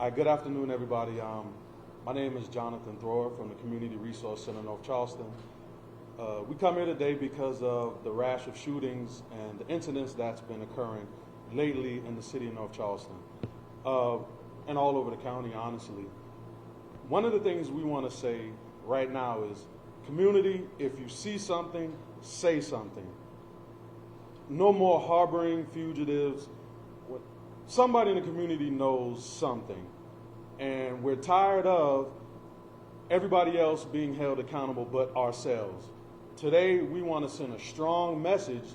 Good afternoon, everybody. My name is Jonathan Thrower from the Community Resource Center, North Charleston. We come here today because of the rash of shootings and the incidents that's been occurring lately in the city of North Charleston and all over the county, honestly. One of the things we want to say right now is, community, if you see something, say something. No more harboring fugitives. Somebody in the community knows something, and we're tired of everybody else being held accountable but ourselves. Today, we want to send a strong message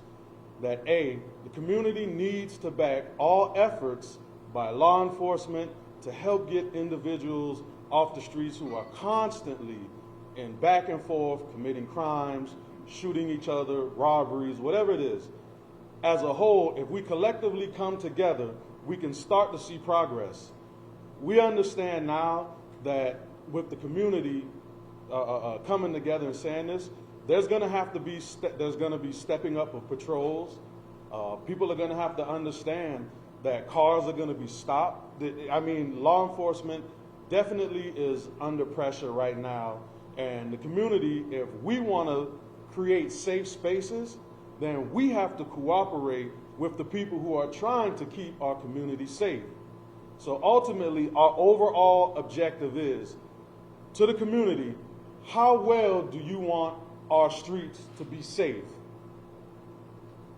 that A, the community needs to back all efforts by law enforcement to help get individuals off the streets who are constantly in back and forth, committing crimes, shooting each other, robberies, whatever it is. As a whole, if we collectively come together, we can start to see progress. We understand now that with the community coming together and saying this, there's going to have to be stepping up of patrols. People are going to have to understand that cars are going to be stopped. I mean, law enforcement definitely is under pressure right now, and the community, if we want to create safe spaces, then we have to cooperate with the people who are trying to keep our community safe. So ultimately, our overall objective is, to the community, how well do you want our streets to be safe?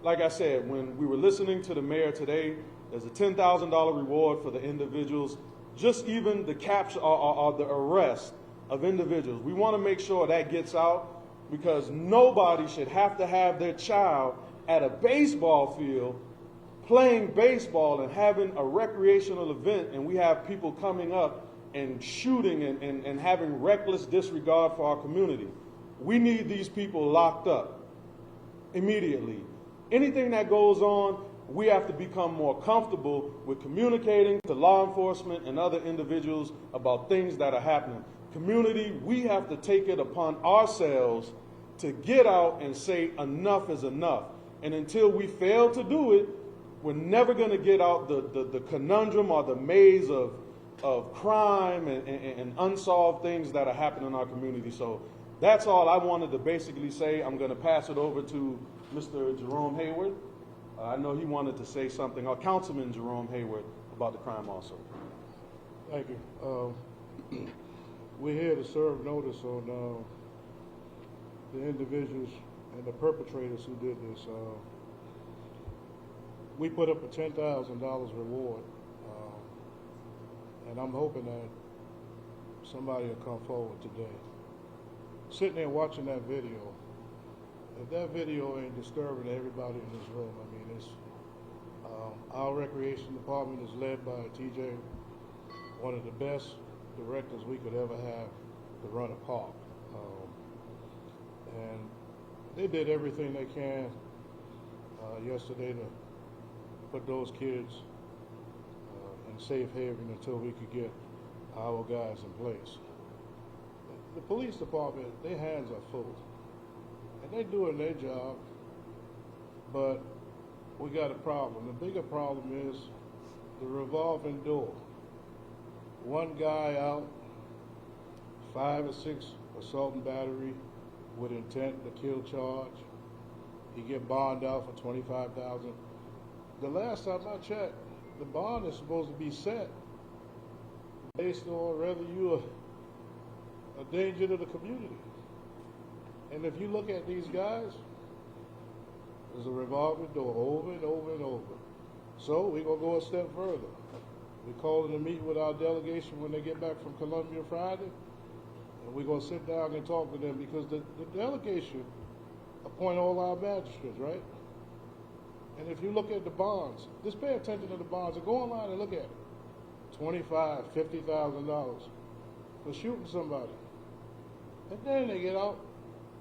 Like I said, when we were listening to the mayor today, there's a $10,000 reward for the individuals, just even the capture or the arrest of individuals. We want to make sure that gets out, because nobody should have to have their child at a baseball field playing baseball and having a recreational event, and we have people coming up and shooting and having reckless disregard for our community. We need these people locked up immediately. Anything that goes on, we have to become more comfortable with communicating to law enforcement and other individuals about things that are happening. Community, we have to take it upon ourselves to get out and say enough is enough. And until we fail to do it, we're never going to get out the conundrum or the maze of crime and unsolved things that are happening in our community. So that's all I wanted to basically say. I'm going to pass it over to Mr. Jerome Hayward. I know he wanted to say something, or Councilman Jerome Hayward, about the crime also. Thank you. We're here to serve notice on the individuals and the perpetrators who did this. We put up a $10,000 reward, and I'm hoping that somebody will come forward today. Sitting there watching that video, if that video ain't disturbing to everybody in this room, I mean, it's our recreation department is led by TJ, one of the best directors we could ever have to run a park. And they did everything they can yesterday to put those kids in safe haven until we could get our guys in place. The police department, their hands are full, and they're doing their job, but we got a problem. The bigger problem is the revolving door. One guy out, 5 or 6 assault and battery with intent to kill charge. He get bond out for $25,000. The last time I checked, the bond is supposed to be set based on whether you are a danger to the community. And if you look at these guys, there's a revolving door over and over and over. So we're going to go a step further. We're calling a meeting with our delegation when they get back from Columbia Friday, and we're going to sit down and talk to them, because the delegation appoint all our magistrates, right? And if you look at the bonds, just pay attention to the bonds and go online and look at it. $25,000, $50,000 for shooting somebody. And then they get out,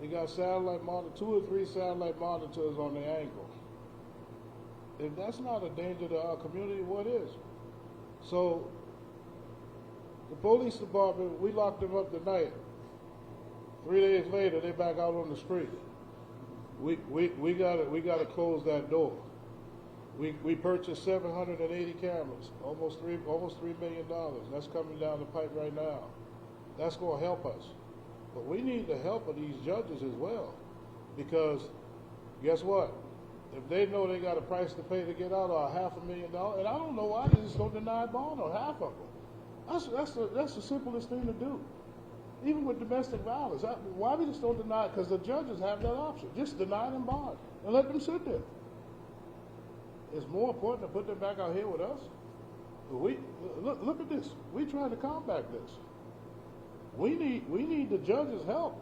they got satellite monitor, 2 or 3 satellite monitors on their ankle. If that's not a danger to our community, what is? So the police department, we locked them up tonight. 3 days later, they're back out on the street. We gotta close that door. We purchased 780 cameras, almost $3 million. That's coming down the pipe right now. That's going to help us. But we need the help of these judges as well, because guess what? If they know they got a price to pay to get out, or $500,000, and I don't know why they just don't deny bond on half of them. That's the simplest thing to do. Even with domestic violence, why we just don't deny it? Because the judges have that option. Just deny them bond and let them sit there. It's more important to put them back out here with us. Look at this. We trying to combat this. We need the judges' help.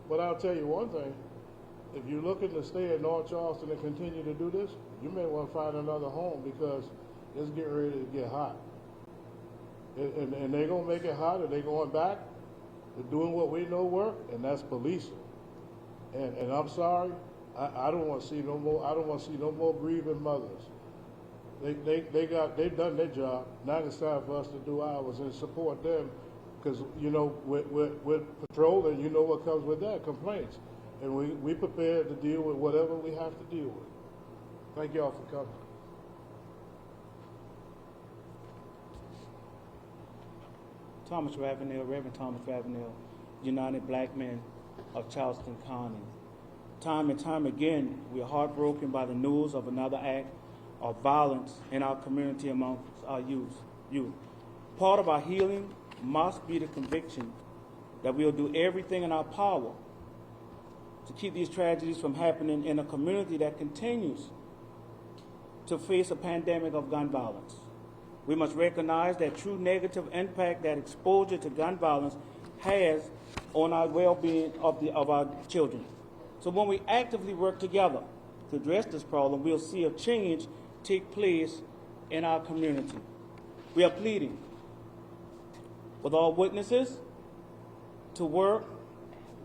But I'll tell you one thing. If you're looking to stay in North Charleston and continue to do this, you may want to find another home, because it's getting ready to get hot. And they're going to make it hot, and they're going back to doing what we know work, and that's policing. And I'm sorry, I don't want to see no more. I don't want to see no more grieving mothers. They've done their job. Now it's time for us to do ours and support them, because we're patrolling. You know what comes with that, complaints. And we prepared to deal with whatever we have to deal with. Thank y'all for coming. Thomas Ravenel, Reverend Thomas Ravenel, United Black Men of Charleston County. Time and time again, we are heartbroken by the news of another act of violence in our community among our youth. Part of our healing must be the conviction that we will do everything in our power to keep these tragedies from happening in a community that continues to face a pandemic of gun violence. We must recognize that true negative impact that exposure to gun violence has on our well-being of our children. So when we actively work together to address this problem, we'll see a change take place in our community. We are pleading with all witnesses to work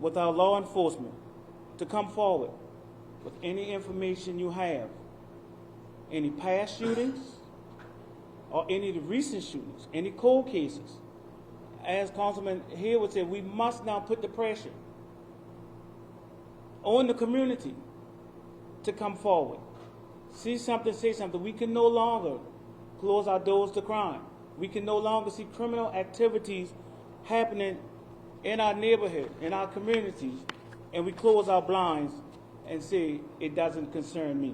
with our law enforcement to come forward with any information you have, any past shootings or any of the recent shootings, any cold cases. As Councilman Hill would say, we must now put the pressure on the community to come forward. See something, say something. We can no longer close our doors to crime. We can no longer see criminal activities happening in our neighborhood, in our communities, and we close our blinds and say, it doesn't concern me.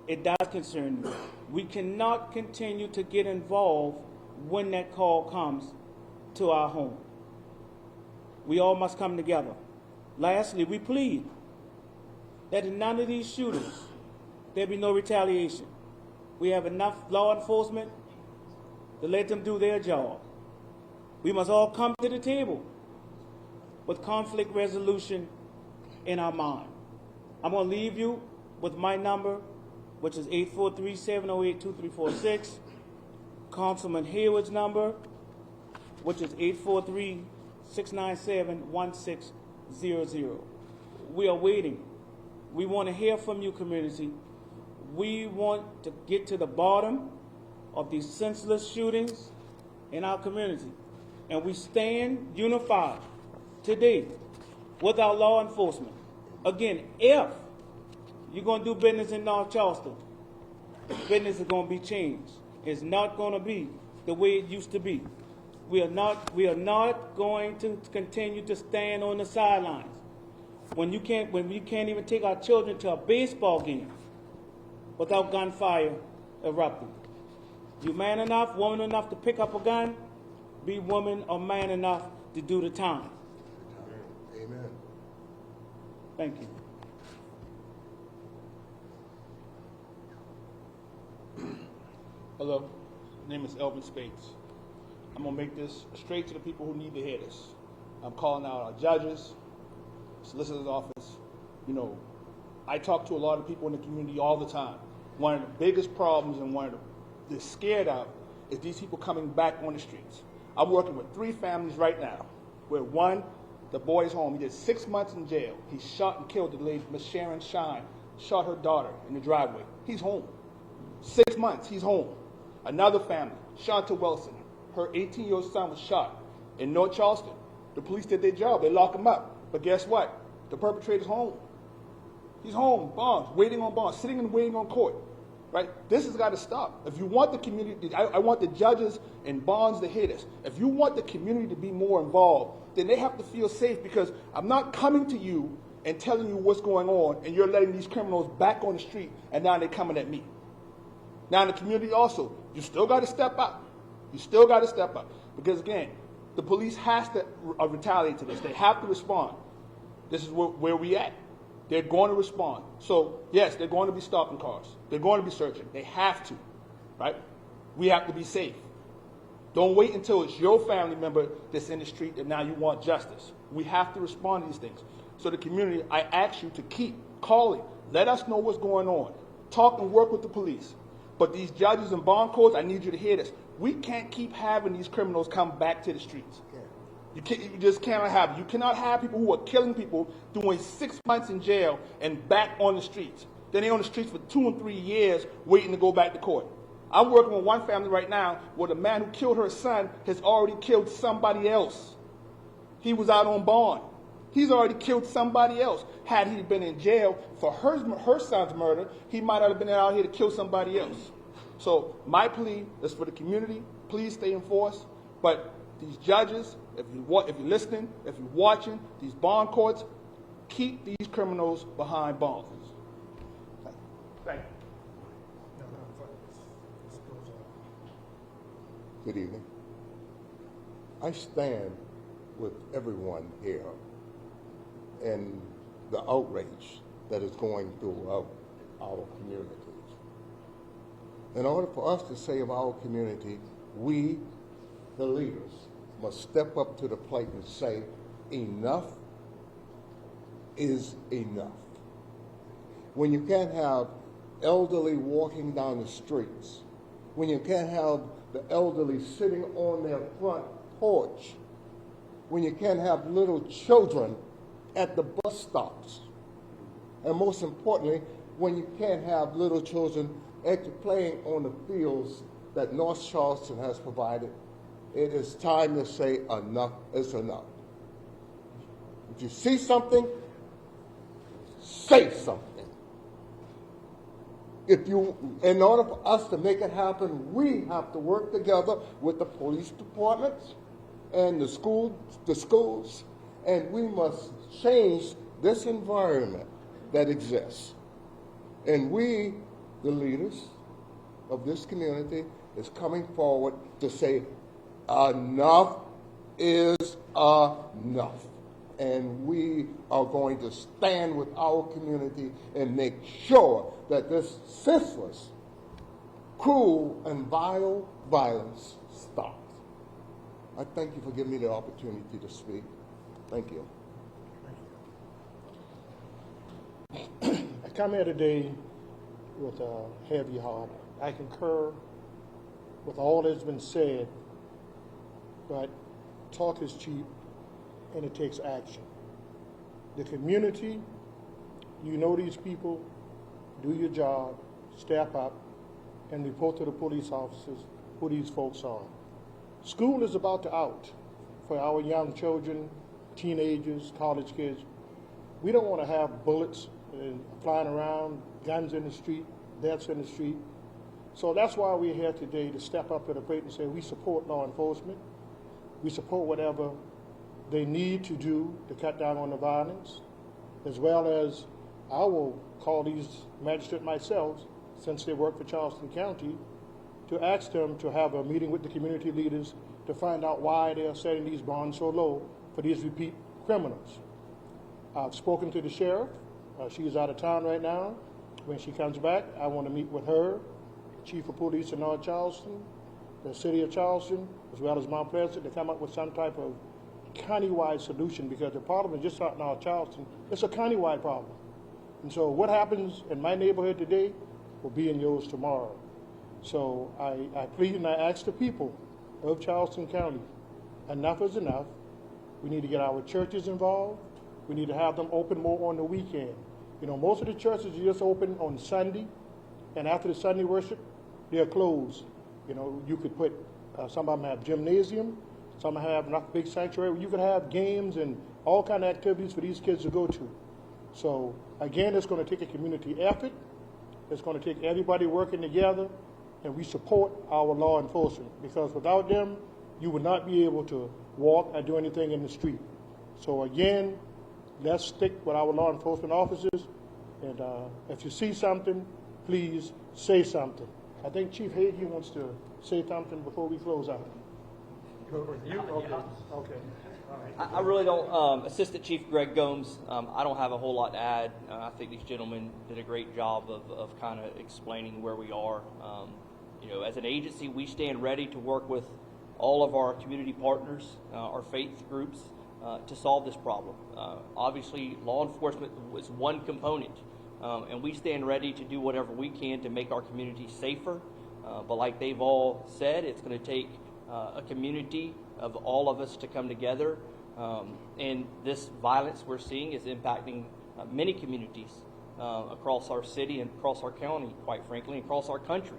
It does concern me. We cannot continue to get involved when that call comes to our home. We all must come together. Lastly, we plead that in none of these shootings, there be no retaliation. We have enough law enforcement to let them do their job. We must all come to the table with conflict resolution in our mind. I'm going to leave you with my number, which is 843-708-2346. Councilman Hayward's number, which is 843-697-1600. We are waiting. We want to hear from you, community. We want to get to the bottom of these senseless shootings in our community. And we stand unified today with our law enforcement. Again, if you're going to do business in North Charleston, business is going to be changed. It's not going to be the way it used to be. We are not going to continue to stand on the sidelines when we can't even take our children to a baseball game without gunfire erupting. You man enough, woman enough to pick up a gun, be woman or man enough to do the time. Amen. Thank you. Hello, my name is Elvin Spates. I'm going to make this straight to the people who need to hear this. I'm calling out our judges, solicitor's office. You know, I talk to a lot of people in the community all the time. One of the biggest problems and one of they're scared of is these people coming back on the streets. I'm working with 3 families right now, where one, the boy's home. He did 6 months in jail. He shot and killed the lady, Miss Sharon Shine, shot her daughter in the driveway. He's home. 6 months, he's home. Another family, Shanta Wilson, her 18-year-old son was shot in North Charleston. The police did their job. They locked him up. But guess what? The perpetrator's home. He's home, bonds, waiting on bonds, sitting and waiting on court. Right? This has got to stop. If you want the community, I want the judges and bonds to hear this. If you want the community to be more involved, then they have to feel safe, because I'm not coming to you and telling you what's going on, and you're letting these criminals back on the street, and now they're coming at me. Now in the community also, you still got to step up. You still got to step up. Because again, the police has to retaliate to this. They have to respond. This is where we at. They're going to respond. So, yes, they're going to be stopping cars. They're going to be searching. They have to, right? We have to be safe. Don't wait until it's your family member that's in the street and now you want justice. We have to respond to these things. So the community, I ask you to keep calling. Let us know what's going on. Talk and work with the police. But these judges and bond courts, I need you to hear this. We can't keep having these criminals come back to the streets. You just cannot have it. You cannot have people who are killing people doing 6 months in jail and back on the streets. Then they're on the streets for 2 and 3 years waiting to go back to court. I'm working with one family right now where the man who killed her son has already killed somebody else. He was out on bond. He's already killed somebody else. Had he been in jail for her son's murder, he might have been out here to kill somebody else. So my plea is for the community. Please stay enforced. But these judges, if you're listening, if you're watching, these bond courts, keep these criminals behind bonds. Thank you. Good evening. I stand with everyone here in the outrage that is going throughout our communities. In order for us to save our community, we, the leaders, must step up to the plate and say, enough is enough. When you can't have elderly walking down the streets, when you can't have the elderly sitting on their front porch, when you can't have little children at the bus stops, and most importantly, when you can't have little children actually playing on the fields that North Charleston has provided, it is time to say enough is enough. If you see something, say something. In order for us to make it happen, we have to work together with the police departments and the schools, and we must change this environment that exists. And we, the leaders of this community, is coming forward to say enough is enough. And we are going to stand with our community and make sure that this senseless, cruel, and vile violence stops. I thank you for giving me the opportunity to speak. Thank you. I come here today with a heavy heart. I concur with all that's been said, but talk is cheap and it takes action. The community, you know these people, do your job, step up, and report to the police officers who these folks are. School is about to out for our young children, teenagers, college kids. We don't want to have bullets flying around, guns in the street, deaths in the street. So that's why we're here today, to step up to the plate and say we support law enforcement. We support whatever they need to do to cut down on the violence, as well as I will call these magistrates myself, since they work for Charleston County, to ask them to have a meeting with the community leaders to find out why they are setting these bonds so low for these repeat criminals. I've spoken to the sheriff. She is out of town right now. When she comes back, I want to meet with her, Chief of Police in North Charleston, the City of Charleston, as well as Mount Pleasant, to come up with some type of county-wide solution, because the problem is just not North Charleston. It's a county-wide problem. And so what happens in my neighborhood today will be in yours tomorrow. So I plead and I ask the people of Charleston County, enough is enough. We need to get our churches involved. We need to have them open more on the weekend. You know, most of the churches are just open on Sunday, and after the Sunday worship, they're closed. You know, you could put, some of them have gymnasium, some have not big sanctuary. You could have games and all kind of activities for these kids to go to. So again, it's going to take a community effort. It's going to take everybody working together, and we support our law enforcement, because without them, you would not be able to walk or do anything in the street. So again, let's stick with our law enforcement officers, and if you see something, please say something. I think Chief Hagee wants to say something before we close out. You? Okay. Okay. All right. I really don't. Assistant Chief Greg Gomes, I don't have a whole lot to add. I think these gentlemen did a great job of kind of explaining where we are. You know, as an agency, we stand ready to work with all of our community partners, our faith groups, to solve this problem. Obviously, law enforcement was one component, and we stand ready to do whatever we can to make our community safer. But like they've all said, it's going to take a community of all of us to come together. And this violence we're seeing is impacting many communities across our city and across our county, quite frankly, and across our country.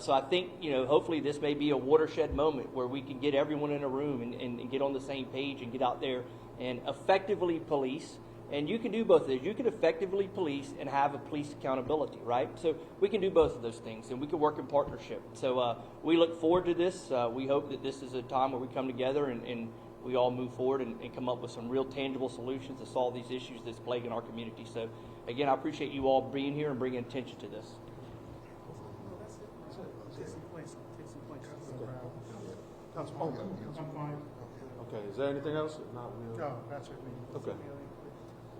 So I think, you know, hopefully this may be a watershed moment where we can get everyone in a room and get on the same page and get out there and effectively police. And you can do both of those. You can effectively police and have a police accountability, right? So we can do both of those things, and we can work in partnership. So we look forward to this. We hope that this is a time where we come together and we all move forward and come up with some real tangible solutions to solve these issues that's plaguing our community. So, again, I appreciate you all being here and bringing attention to this. Okay, is there anything else? Not really. No, that's it. Okay.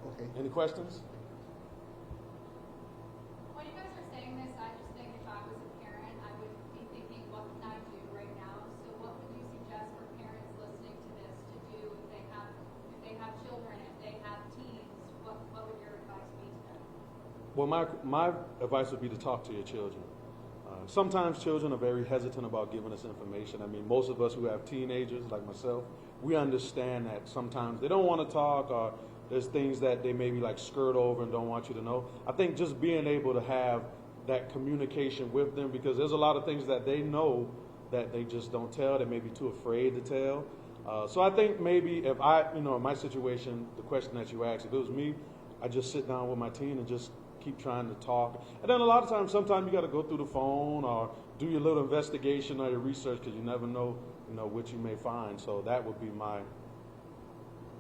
Okay. Any questions? When you guys are saying this, I just think if I was a parent, I would be thinking, what can I do right now? So what would you suggest for parents listening to this to do if they have children, if they have teens? What would your advice be to them? Well, my advice would be to talk to your children. Sometimes children are very hesitant about giving us information. I mean, most of us who have teenagers, like myself, we understand that sometimes they don't want to talk, or there's things that they maybe like skirt over and don't want you to know. I think just being able to have that communication with them, because there's a lot of things that they know that they just don't tell, they may be too afraid to tell. So I think maybe if in my situation, the question that you asked, if it was me, I just sit down with my teen and just keep trying to talk. And then a lot of times, sometimes you got to go through the phone or do your little investigation or your research, because you never know, what you may find. So that would be my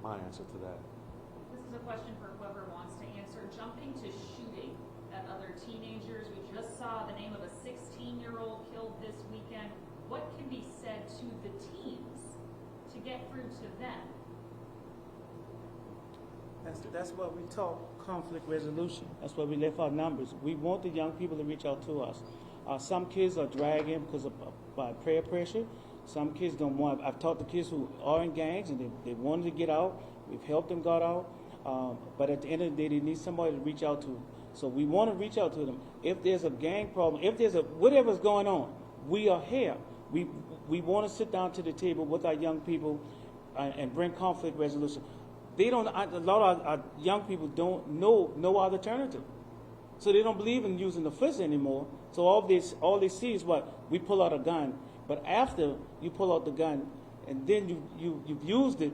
answer to that. This is a question for whoever wants to answer. Jumping to shooting at other teenagers. We just saw the name of a 16-year-old killed this weekend. What can be said to the teens to get through to them? That's why we talk conflict resolution. That's why we left our numbers. We want the young people to reach out to us. Some kids are dragging because of by peer pressure. Some kids don't want. I've talked to kids who are in gangs and they wanted to get out. We've helped them get out. But at the end of the day, they need somebody to reach out to. So we want to reach out to them. If there's a gang problem, if there's whatever's going on, we are here. We want to sit down to the table with our young people and bring conflict resolution. A lot of our young people don't know no other alternative. So they don't believe in using the fist anymore. So all they see is what? We pull out a gun. But after you pull out the gun and then you've used it,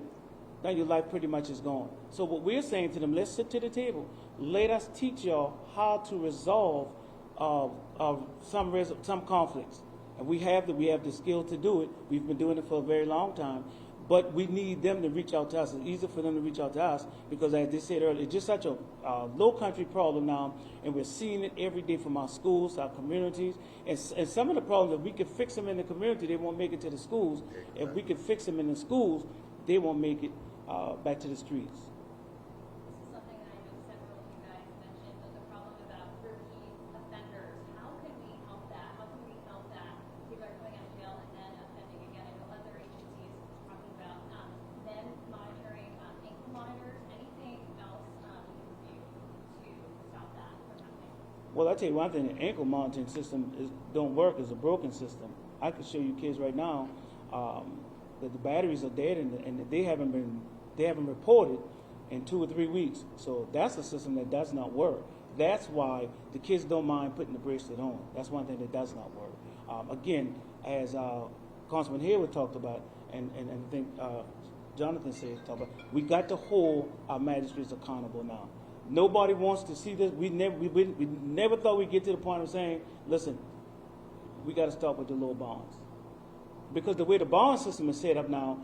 now your life pretty much is gone. So what we're saying to them, let's sit to the table. Let us teach y'all how to resolve some conflicts. And we have the skill to do it. We've been doing it for a very long time. But we need them to reach out to us. It's easier for them to reach out to us because, as they said earlier, it's just such a low country problem now, and we're seeing it every day from our schools, our communities. And some of the problems, if we could fix them in the community, they won't make it to the schools. If we could fix them in the schools, they won't make it back to the streets. This is something that I know several of you guys mentioned, but the problem about repeat offenders. How can we help that? How can we help that people are going out of jail and then offending again? I know other agencies talking about men monitoring, ankle monitors, anything else we can do to stop that from happening? Well, I tell you one thing: the ankle monitoring system don't work. It's a broken system. I can show you kids right now that the batteries are dead and they haven't reported in 2 or 3 weeks. So that's a system that does not work. That's why the kids don't mind putting the bracelet on. That's one thing that does not work. Again, as Councilman Hayward talked about, and I think Jonathan talked about, we got to hold our magistrates accountable now. Nobody wants to see this. We never thought we'd get to the point of saying, listen, we got to start with the low bonds. Because the way the bond system is set up now,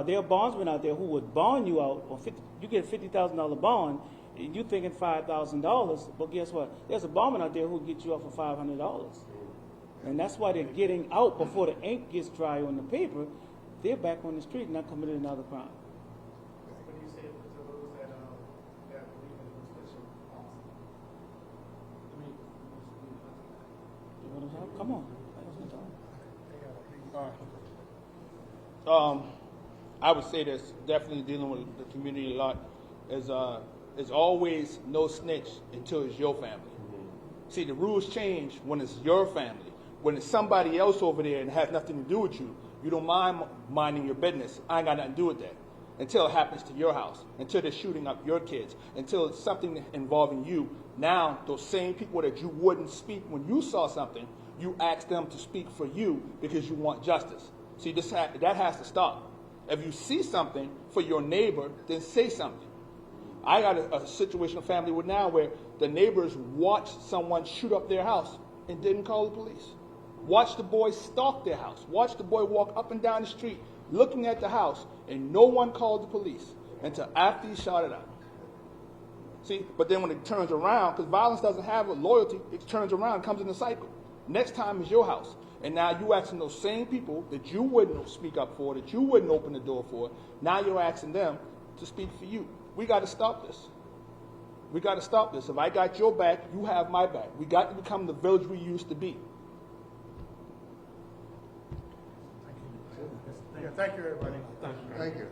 there are bondsmen out there who would bond you out, or you get a $50,000 bond, and you're thinking $5,000, but guess what? There's a bondman out there who will get you out for $500. And that's why they're getting out before the ink gets dry on the paper. They're back on the street and not committing another crime. What do you say to those that believe in the special policy? You want to talk? Come on. I would say this, definitely dealing with the community a lot, is always no snitch until it's your family. See, the rules change when it's your family. When it's somebody else over there and has nothing to do with you, you don't mind minding your business. I ain't got nothing to do with that. Until it happens to your house, until they're shooting up your kids, until it's something involving you. Now, those same people that you wouldn't speak when you saw something, you ask them to speak for you because you want justice. See, that has to stop. If you see something for your neighbor, then say something. I got a situation of family with now where the neighbors watched someone shoot up their house and didn't call the police. Watched the boy stalk their house. Watched the boy walk up and down the street looking at the house, and no one called the police until after he shot it out. See, but then when it turns around, because violence doesn't have a loyalty, it turns around, comes in a cycle. Next time is your house. And now you asking those same people that you wouldn't speak up for, that you wouldn't open the door for, now you're asking them to speak for you. We got to stop this. We got to stop this. If I got your back, you have my back. We got to become the village we used to be. Thank you, everybody. Thank you.